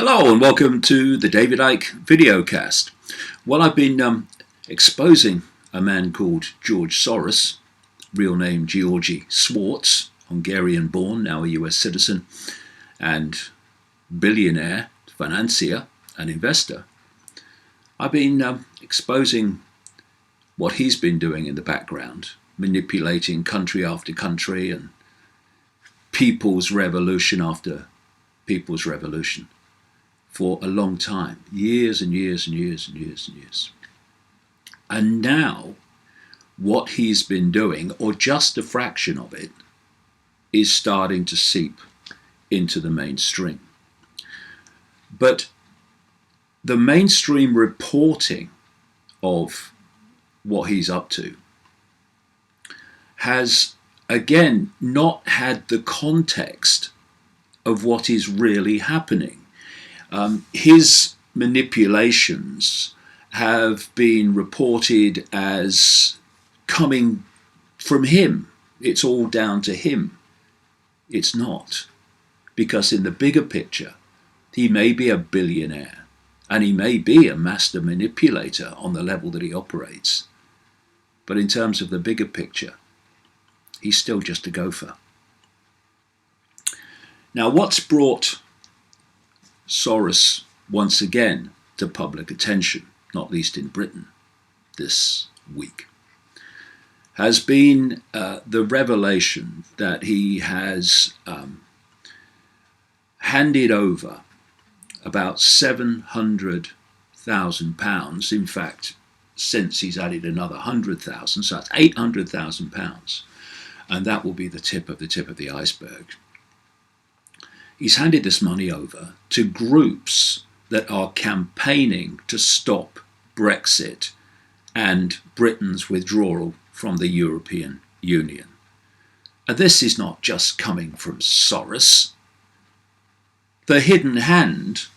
Hello and welcome to the David Icke Videocast. Well, I've been exposing a man called George Soros, real name Georgi Swartz, Hungarian born, now a US citizen, and billionaire, financier and investor. I've been exposing what he's been doing in the background, manipulating country after country and people's revolution after people's revolution for a long time, years and years and years and years and years. And now what he's been doing, or just a fraction of it, is starting to seep into the mainstream. But the mainstream reporting of what he's up to has, again, not had the context of what is really happening. His manipulations have been reported as coming from him. It's all down to him. It's not. Because in the bigger picture, he may be a billionaire and he may be a master manipulator on the level that he operates. But in terms of the bigger picture, he's still just a gopher. Now, what's brought Soros once again to public attention, not least in Britain this week, has been the revelation that he has handed over about £700,000. In fact, since he's added another 100,000, so that's £800,000, and that will be the tip of the iceberg. He's handed this money over to groups that are campaigning to stop Brexit and Britain's withdrawal from the European Union. And this is not just coming from Soros. The hidden hand,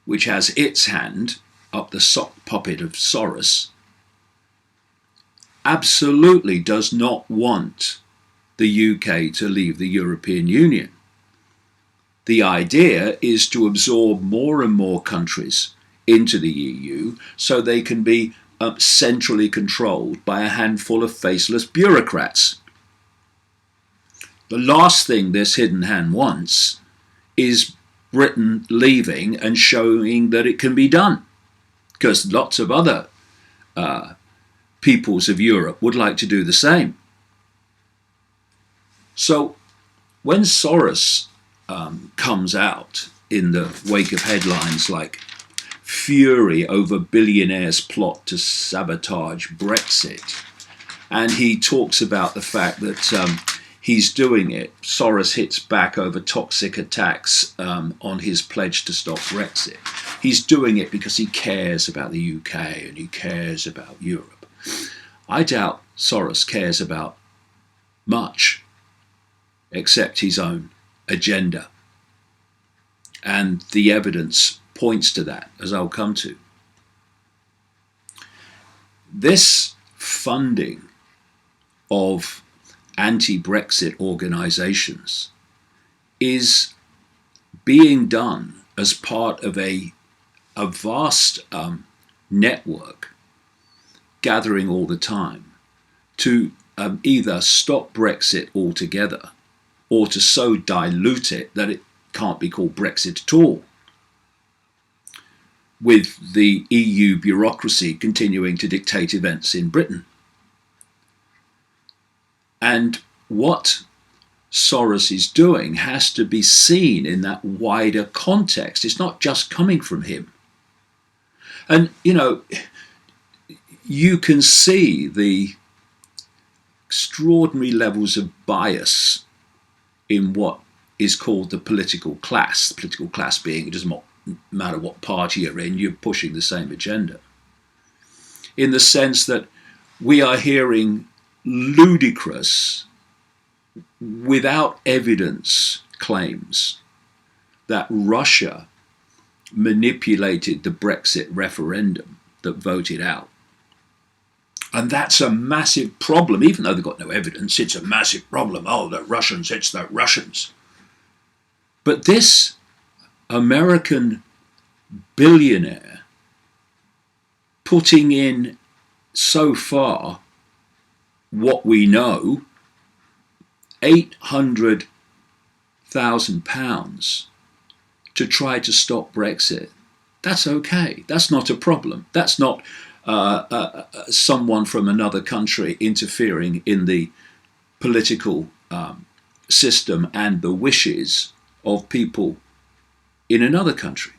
which has its hand up the sock puppet of Soros, absolutely does not want the UK to leave the European Union. The idea is to absorb more and more countries into the EU so they can be centrally controlled by a handful of faceless bureaucrats. The last thing this hidden hand wants is Britain leaving and showing that it can be done, because lots of other peoples of Europe would like to do the same. So when Soros comes out in the wake of headlines like fury over billionaires' plot to sabotage Brexit, and he talks about the fact that he's doing it, Soros hits back over toxic attacks on his pledge to stop Brexit. He's doing it because he cares about the UK and he cares about Europe. I doubt Soros cares about much except his own agenda. And the evidence points to that, as I'll come to. This funding of anti-Brexit organisations is being done as part of a vast network gathering all the time to either stop Brexit altogether or to so dilute it that it can't be called Brexit at all, with the EU bureaucracy continuing to dictate events in Britain. And what Soros is doing has to be seen in that wider context. It's not just coming from him. And, you know, you can see the extraordinary levels of bias in what is called the political class being, it doesn't matter what party you're in, you're pushing the same agenda. In the sense that we are hearing ludicrous, without evidence claims that Russia manipulated the Brexit referendum that voted out. And that's a massive problem, even though they've got no evidence. It's a massive problem. Oh, the Russians, it's the Russians. But this American billionaire putting in so far what we know, £800,000 to try to stop Brexit. That's okay. That's not a problem. That's not someone from another country interfering in the political system and the wishes of people in another country.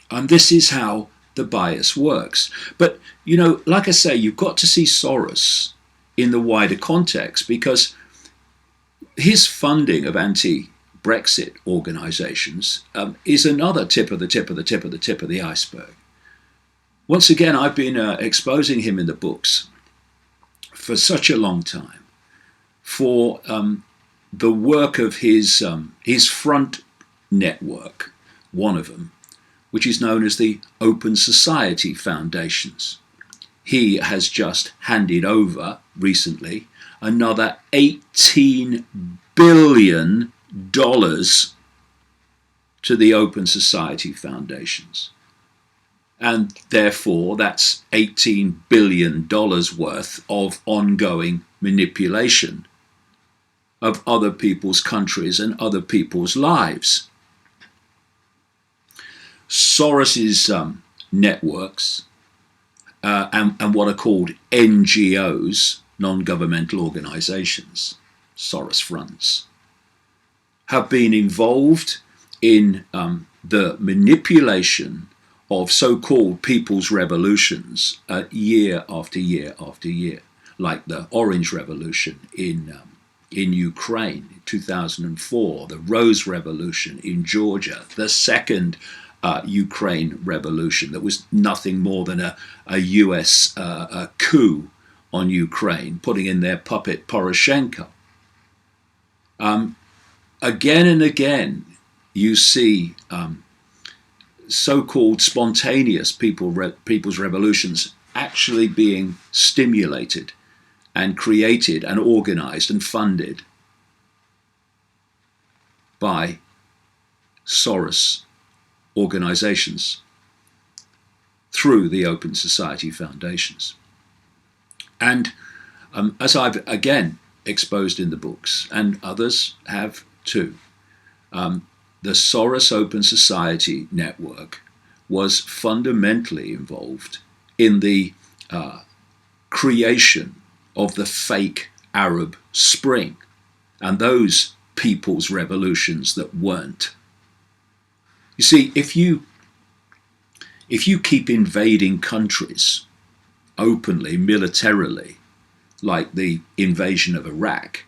And this is how the bias works. But, you know, like I say, you've got to see Soros in the wider context, because his funding of anti-Brexit organisations is another tip of the iceberg. Once again, I've been exposing him in the books for such a long time for the work of his front network, one of them, which is known as the Open Society Foundations. He has just handed over recently another $18 billion to the Open Society Foundations. And therefore, that's $18 billion worth of ongoing manipulation of other people's countries and other people's lives. Soros's networks and what are called NGOs, non-governmental organizations, Soros fronts, have been involved in the manipulation of so-called people's revolutions year after year after year, like the Orange Revolution in Ukraine in 2004, the Rose Revolution in Georgia, the second Ukraine revolution that was nothing more than a US coup on Ukraine, putting in their puppet Poroshenko. Again and again, you see so-called spontaneous people's revolutions actually being stimulated and created and organized and funded by Soros organizations through the Open Society Foundations. And as I've again exposed in the books, and others have too, the Soros Open Society network was fundamentally involved in the creation of the fake Arab Spring and those people's revolutions that weren't. You see, if you keep invading countries openly, militarily, like the invasion of Iraq,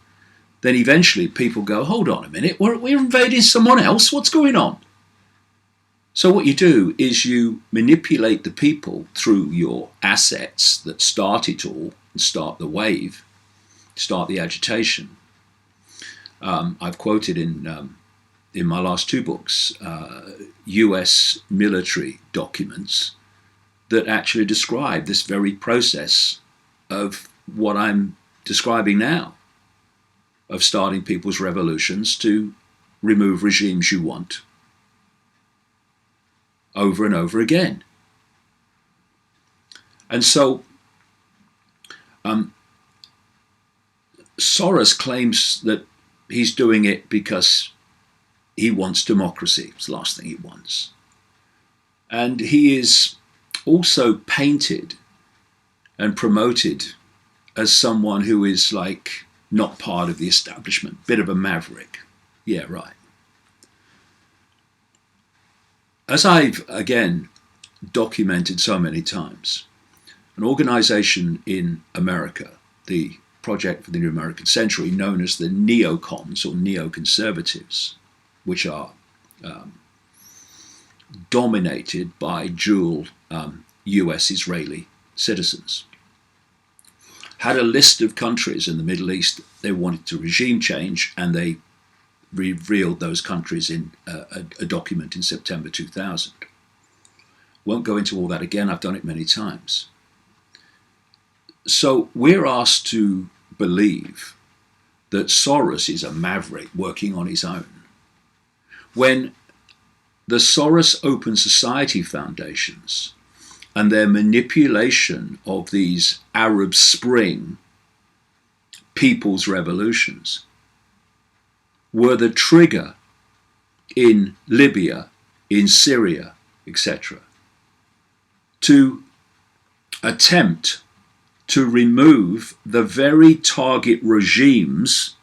then eventually people go, hold on a minute, we're invading someone else, what's going on? So what you do is you manipulate the people through your assets that start it all, and start the wave, start the agitation. I've quoted in my last two books US military documents that actually describe this very process of what I'm describing now, of starting people's revolutions to remove regimes you want over and over again. And so Soros claims that he's doing it because he wants democracy. It's the last thing he wants. And he is also painted and promoted as someone who is like not part of the establishment, bit of a maverick. Yeah, right. As I've, again, documented so many times, an organization in America, the Project for the New American Century, known as the neocons or neoconservatives, which are dominated by dual US-Israeli citizens, had a list of countries in the Middle East they wanted to regime change, and they revealed those countries in a document in September 2000. Won't go into all that again, I've done it many times. So we're asked to believe that Soros is a maverick working on his own, when the Soros Open Society foundations and their manipulation of these Arab Spring people's revolutions were the trigger in Libya, in Syria, etc., to attempt to remove the very target regimes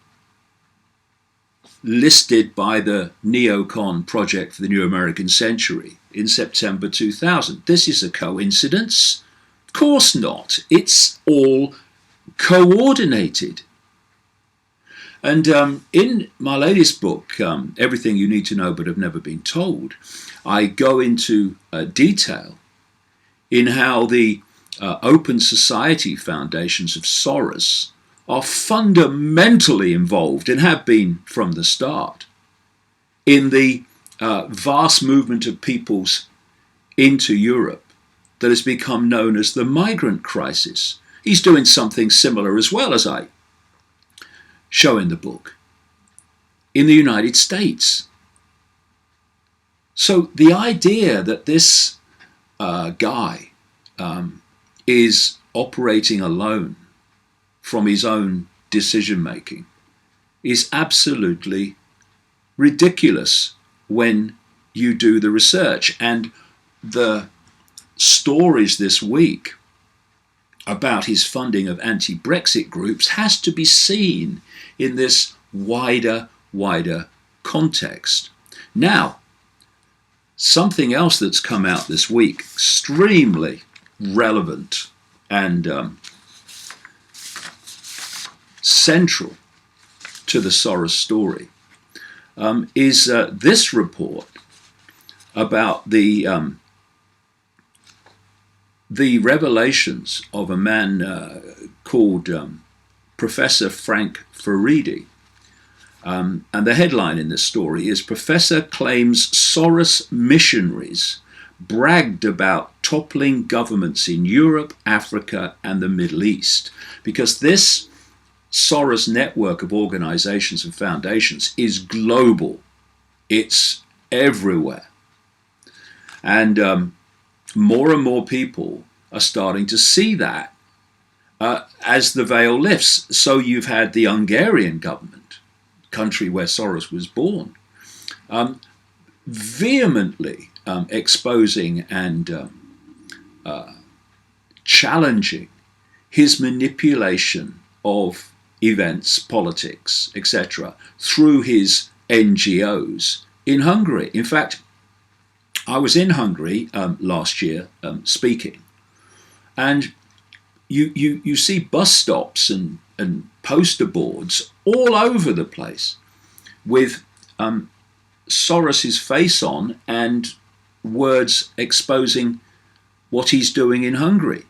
listed by the neocon Project for the New American Century in September 2000. This is a coincidence? Of course not. It's all coordinated. And in my latest book, Everything You Need to Know But Have Never Been Told, I go into detail in how the Open Society foundations of Soros are fundamentally involved, and have been from the start, in the vast movement of peoples into Europe that has become known as the migrant crisis. He's doing something similar as well, as I show in the book, in the United States. So the idea that this guy is operating alone from his own decision making is absolutely ridiculous when you do the research. And the stories this week about his funding of anti-Brexit groups has to be seen in this wider context. Now, something else that's come out this week, extremely relevant and central to the Soros story, is this report about the revelations of a man called Professor Frank Furedi. And the headline in this story is Professor Claims Soros Missionaries Bragged About Toppling Governments in Europe, Africa, and the Middle East. Because this Soros network of organizations and foundations is global. It's everywhere. And more and more people are starting to see that as the veil lifts. So you've had the Hungarian government, country where Soros was born, vehemently exposing and challenging his manipulation of events, politics, etc., through his NGOs in Hungary. In fact, I was in Hungary last year speaking, and you see bus stops and poster boards all over the place with Soros's face on and words exposing what he's doing in Hungary.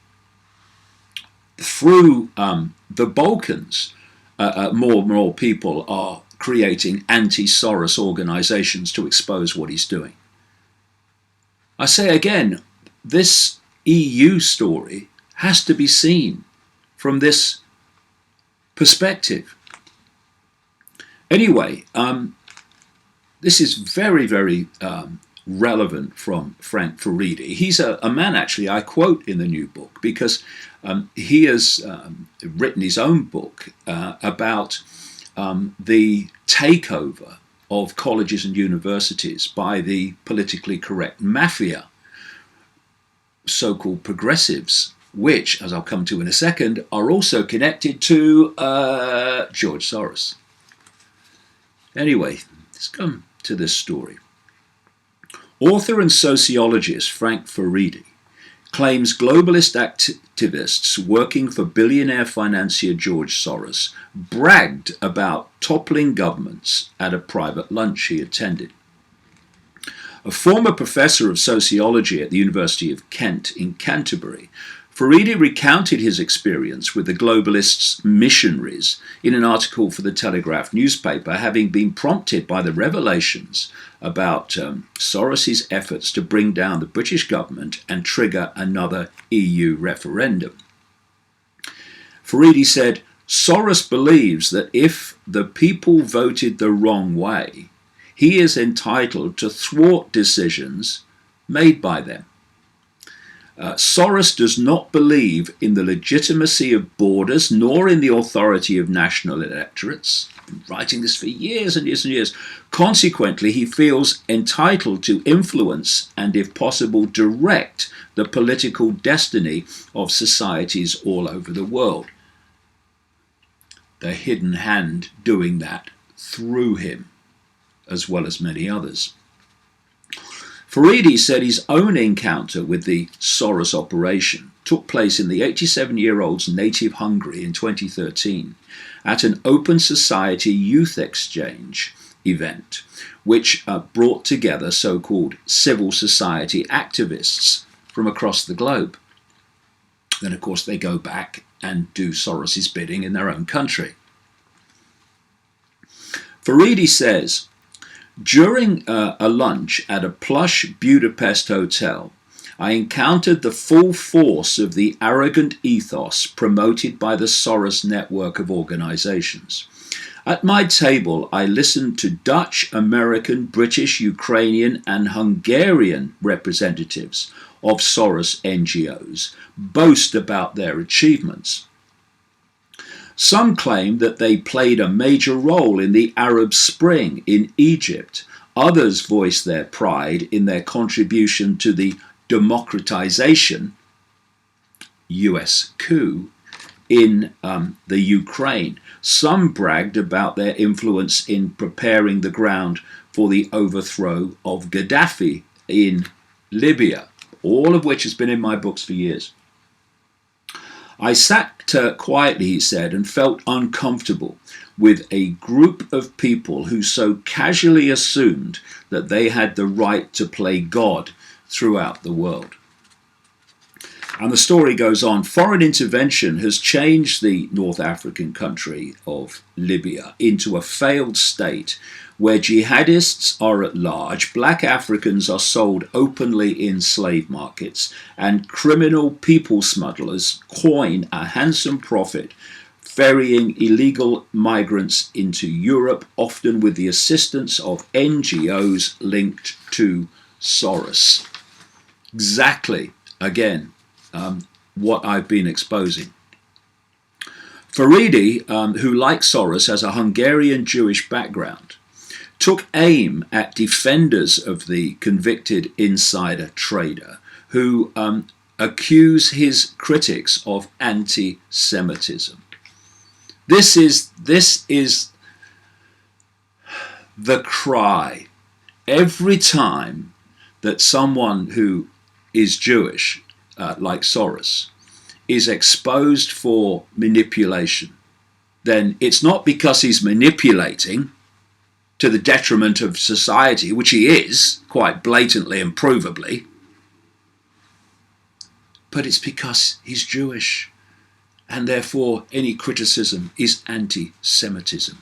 Through the Balkans, more and more people are creating anti-Soros organizations to expose what he's doing. I say again, this EU story has to be seen from this perspective. Anyway, this is very relevant from Frank Furedi. He's a man, actually, I quote in the new book, because he has written his own book about the takeover of colleges and universities by the politically correct mafia, so-called progressives, which, as I'll come to in a second, are also connected to George Soros. Anyway, let's come to this story. Author and sociologist Frank Furedi claims globalist activists working for billionaire financier George Soros bragged about toppling governments at a private lunch he attended. A former professor of sociology at the University of Kent in Canterbury, Furedi recounted his experience with the globalists' missionaries in an article for the Telegraph newspaper, having been prompted by the revelations about Soros's efforts to bring down the British government and trigger another EU referendum. Furedi said, Soros believes that if the people voted the wrong way, he is entitled to thwart decisions made by them. Soros does not believe in the legitimacy of borders nor in the authority of national electorates. I've been writing this for years and years and years. Consequently, he feels entitled to influence and, if possible, direct the political destiny of societies all over the world. The hidden hand doing that through him, as well as many others. Faridi said his own encounter with the Soros operation took place in the 87-year-old's native Hungary in 2013 at an open society youth exchange event, which brought together so-called civil society activists from across the globe. Then, of course, they go back and do Soros's bidding in their own country. Faridi says, during a lunch at a plush Budapest hotel, I encountered the full force of the arrogant ethos promoted by the Soros network of organizations. At my table, I listened to Dutch, American, British, Ukrainian, and Hungarian representatives of Soros NGOs boast about their achievements. Some claim that they played a major role in the Arab Spring in Egypt. Others voice their pride in their contribution to the democratization, US coup, in the Ukraine. Some bragged about their influence in preparing the ground for the overthrow of Gaddafi in Libya, all of which has been in my books for years. I sat quietly, he said, and felt uncomfortable with a group of people who so casually assumed that they had the right to play God throughout the world. And the story goes on. Foreign intervention has changed the North African country of Libya into a failed state where jihadists are at large, black Africans are sold openly in slave markets, and criminal people smugglers coin a handsome profit ferrying illegal migrants into Europe, often with the assistance of NGOs linked to Soros. Exactly, again, what I've been exposing. Faridi, who like Soros has a Hungarian Jewish background, took aim at defenders of the convicted insider trader who accuse his critics of anti-Semitism. This is the cry every time that someone who is Jewish, like Soros, is exposed for manipulation. Then it's not because he's manipulating to the detriment of society, which he is, quite blatantly and provably, but it's because he's Jewish, and therefore any criticism is anti-Semitism.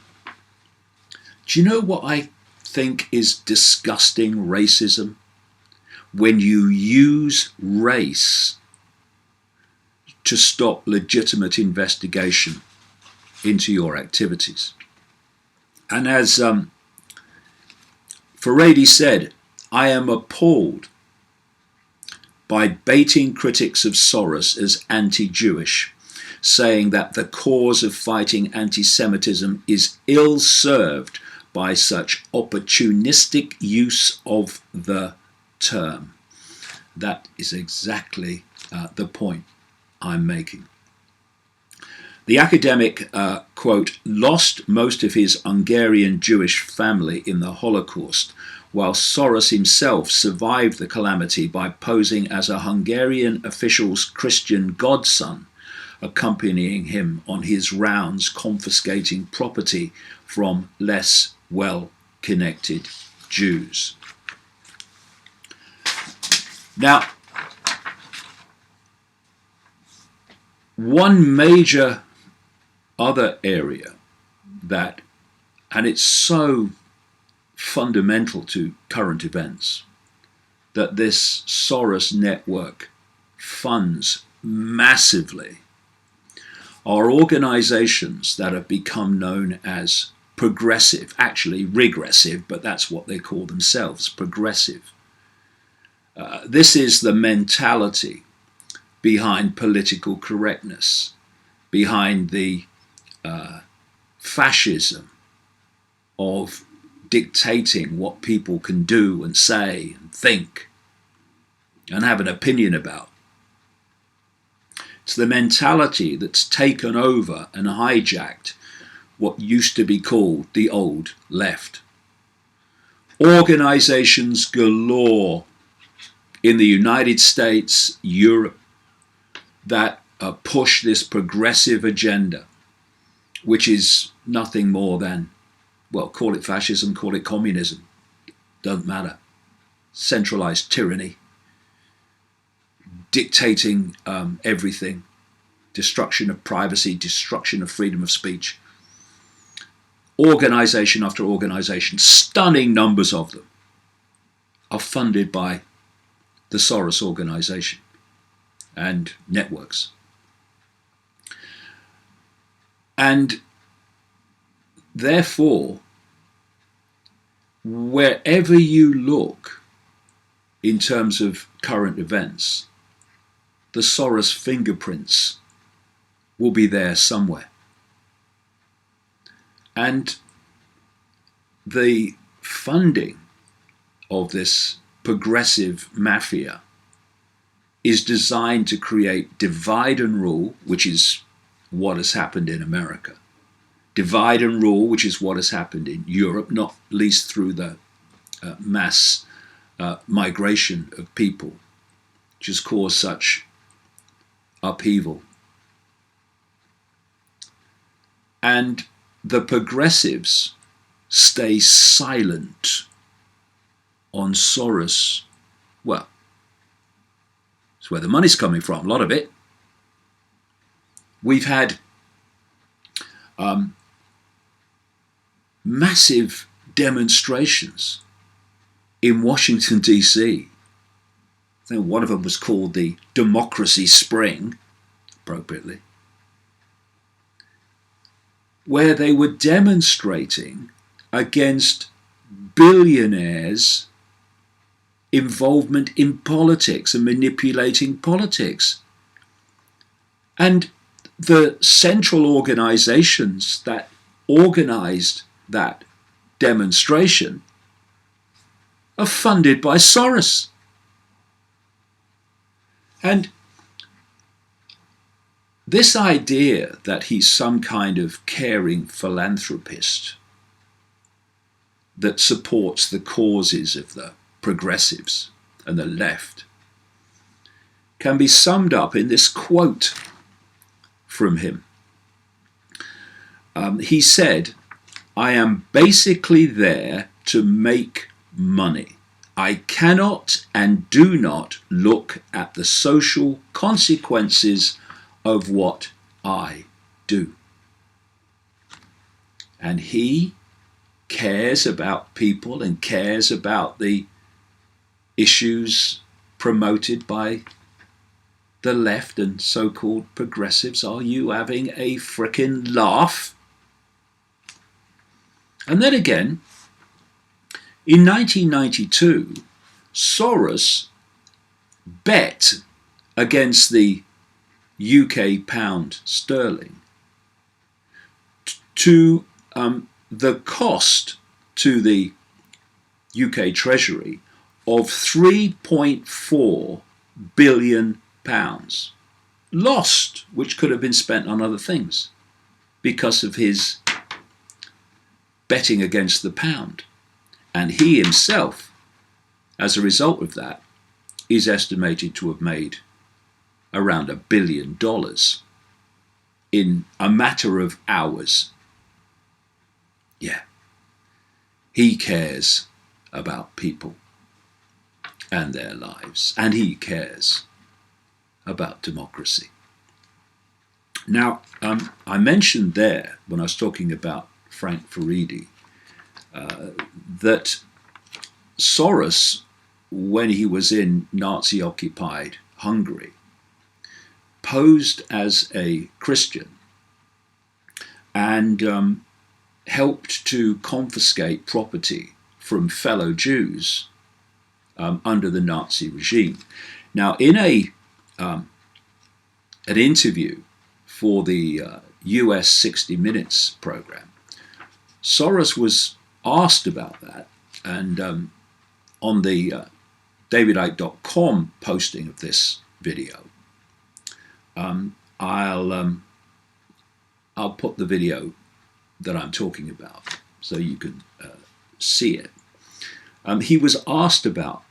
Do you know what I think is disgusting racism? When you use race to stop legitimate investigation into your activities. And as Faridi said, I am appalled by baiting critics of Soros as anti-Jewish, saying that the cause of fighting anti-Semitism is ill-served by such opportunistic use of the term. That is exactly the point I'm making. The academic, quote, lost most of his Hungarian Jewish family in the Holocaust, while Soros himself survived the calamity by posing as a Hungarian official's Christian godson, accompanying him on his rounds confiscating property from less well-connected Jews. Now, one major other area that, and it's so fundamental to current events, that this Soros network funds massively, are organizations that have become known as progressive, actually regressive, but that's what they call themselves, progressive. This is the mentality behind political correctness, behind the fascism of dictating what people can do and say and think and have an opinion about. It's the mentality that's taken over and hijacked what used to be called the old left. Organizations galore in the United States, Europe, that push this progressive agenda, which is nothing more than, well, call it fascism, call it communism, doesn't matter. Centralized tyranny, dictating everything, destruction of privacy, destruction of freedom of speech. Organization after organization, stunning numbers of them, are funded by the Soros organization and networks. And therefore, wherever you look in terms of current events, the Soros fingerprints will be there somewhere. And the funding of this progressive mafia is designed to create divide and rule, which is what has happened in America. Divide and rule, which is what has happened in Europe, not least through the mass migration of people, which has caused such upheaval. And the progressives stay silent on Soros. Well, it's where the money's coming from, a lot of it. We've had massive demonstrations in Washington, D.C. I think one of them was called the Democracy Spring, appropriately, where they were demonstrating against billionaires' involvement in politics and manipulating politics. And the central organizations that organized that demonstration are funded by Soros. And this idea that he's some kind of caring philanthropist that supports the causes of the progressives and the left can be summed up in this quote from him. He said, "I am basically there to make money. I cannot and do not look at the social consequences of what I do." And he cares about people and cares about the issues promoted by the left and so-called progressives. Are you having a frickin' laugh? And then again, in 1992, Soros bet against the UK pound sterling to the cost to the UK Treasury of £3.4 billion lost, which could have been spent on other things because of his betting against the pound. And he himself, as a result of that, is estimated to have made around $1 billion in a matter of hours. Yeah, he cares about people and their lives, and he cares about democracy. Now, I mentioned there, when I was talking about Frank Furedi, that Soros, when he was in Nazi-occupied Hungary, posed as a Christian and helped to confiscate property from fellow Jews under the Nazi regime. Now, in an interview for the US 60 Minutes program, Soros was asked about that, and on the davidicke.com posting of this video, I'll put the video that I'm talking about so you can see it. He was asked about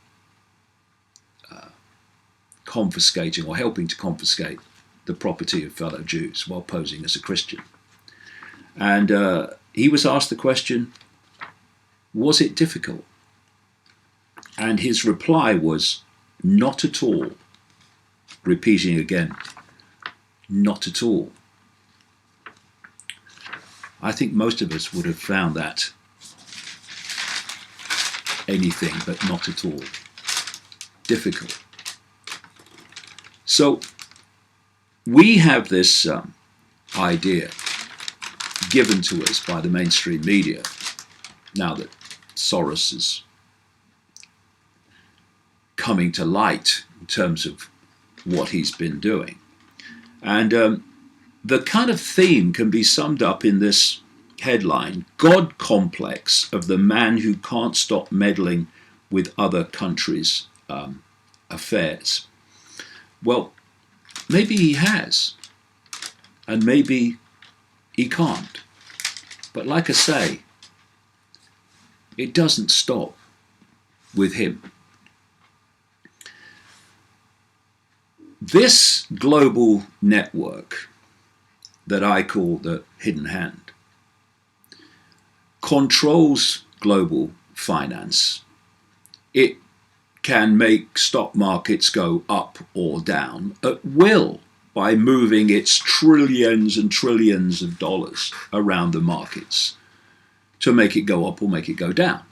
confiscating or helping to confiscate the property of fellow Jews while posing as a Christian. And he was asked the question, was it difficult? And his reply was, not at all. Repeating again, not at all. I think most of us would have found that anything but not at all difficult. So we have this idea given to us by the mainstream media now that Soros is coming to light in terms of what he's been doing. And the kind of theme can be summed up in this headline, God complex of the man who can't stop meddling with other countries' affairs. Well, maybe he has, and maybe he can't. But like I say, it doesn't stop with him. This global network that I call the hidden hand controls global finance. It can make stock markets go up or down at will by moving its trillions and trillions of dollars around the markets to make it go up or make it go down.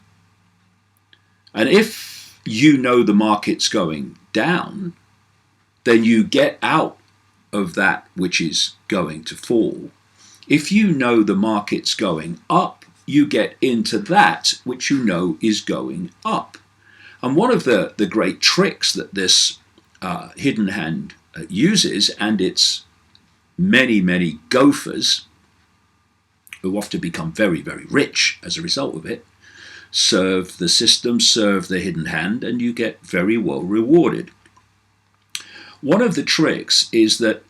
And if you know the market's going down, then you get out of that which is going to fall. If you know the market's going up, you get into that which you know is going up. And one of the great tricks that this hidden hand uses, and its many, many gophers, who often become very, very rich as a result of it, serve the system, serve the hidden hand, and you get very well rewarded. One of the tricks is that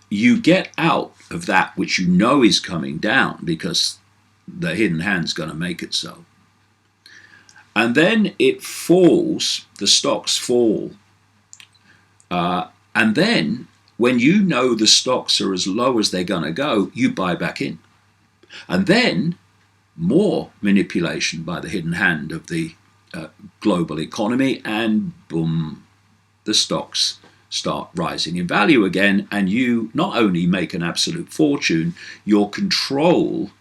you get out of that which you know is coming down because the hidden hand's going to make it so. And then it falls, the stocks fall. And then when you know the stocks are as low as they're going to go, you buy back in. And then more manipulation by the hidden hand of the global economy, and boom, the stocks start rising in value again, and you not only make an absolute fortune, your control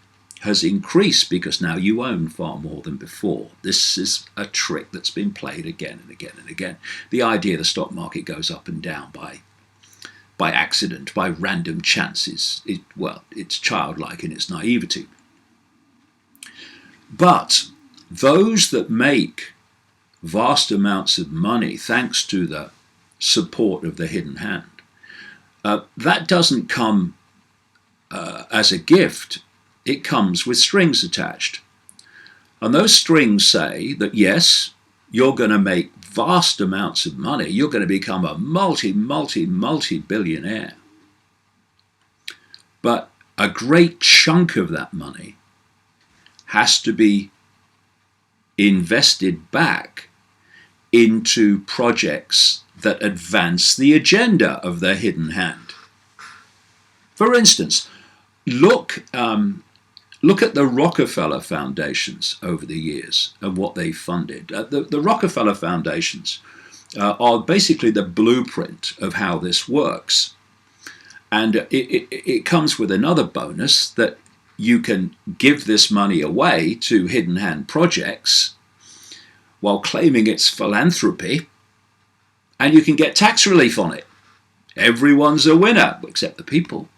has increased because now you own far more than before. This is a trick that's been played again and again and again. The idea the stock market goes up and down by accident, by random chances, it's childlike in its naivety. But those that make vast amounts of money thanks to the support of the hidden hand, that doesn't come as a gift. It comes with strings attached. And those strings say that yes, you're going to make vast amounts of money. You're going to become a multi-billionaire. But a great chunk of that money has to be invested back into projects that advance the agenda of the hidden hand. For instance, look at the Rockefeller foundations over the years and what they funded. The Rockefeller foundations are basically the blueprint of how this works. And it comes with another bonus that you can give this money away to hidden hand projects while claiming it's philanthropy, and you can get tax relief on it. Everyone's a winner, except the people.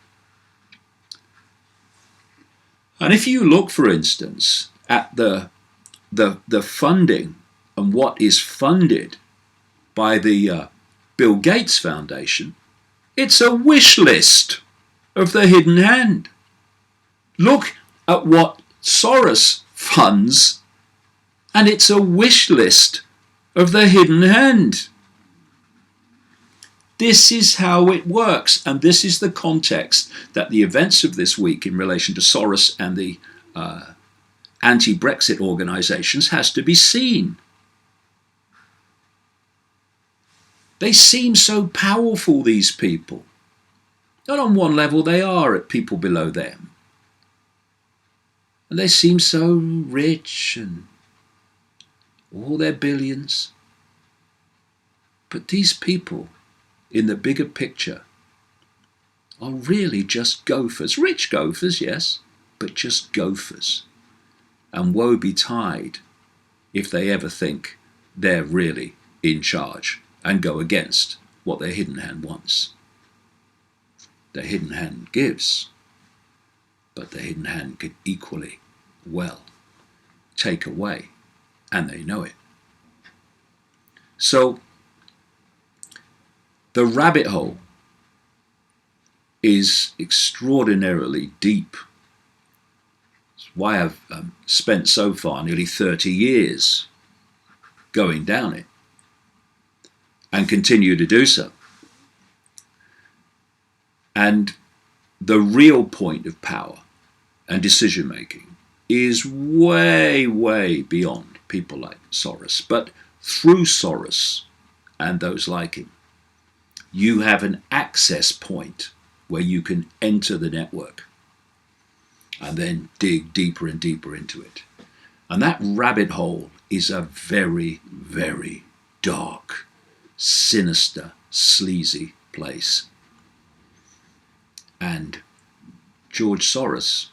And if you look, for instance, at the funding and what is funded by the Bill Gates Foundation, it's a wish list of the hidden hand. Look at what Soros funds, and it's a wish list of the hidden hand. This is how it works, and this is the context that the events of this week in relation to Soros and the anti-Brexit organisations has to be seen. They seem so powerful, these people. And on one level they are at people below them. And they seem so rich and all their billions. But these people, in the bigger picture, are really just gophers. Rich gophers, yes, but just gophers. And woe betide if they ever think they're really in charge and go against what their hidden hand wants. Their hidden hand gives, but the hidden hand could equally well take away, and they know it. So the rabbit hole is extraordinarily deep. It's why I've spent so far nearly 30 years going down it and continue to do so. And the real point of power and decision making is way, way beyond people like Soros. But through Soros and those like him, you have an access point where you can enter the network and then dig deeper and deeper into it. And that rabbit hole is a very, very dark, sinister, sleazy place. And George Soros,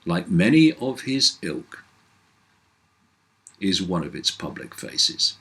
like many of his ilk, is one of its public faces.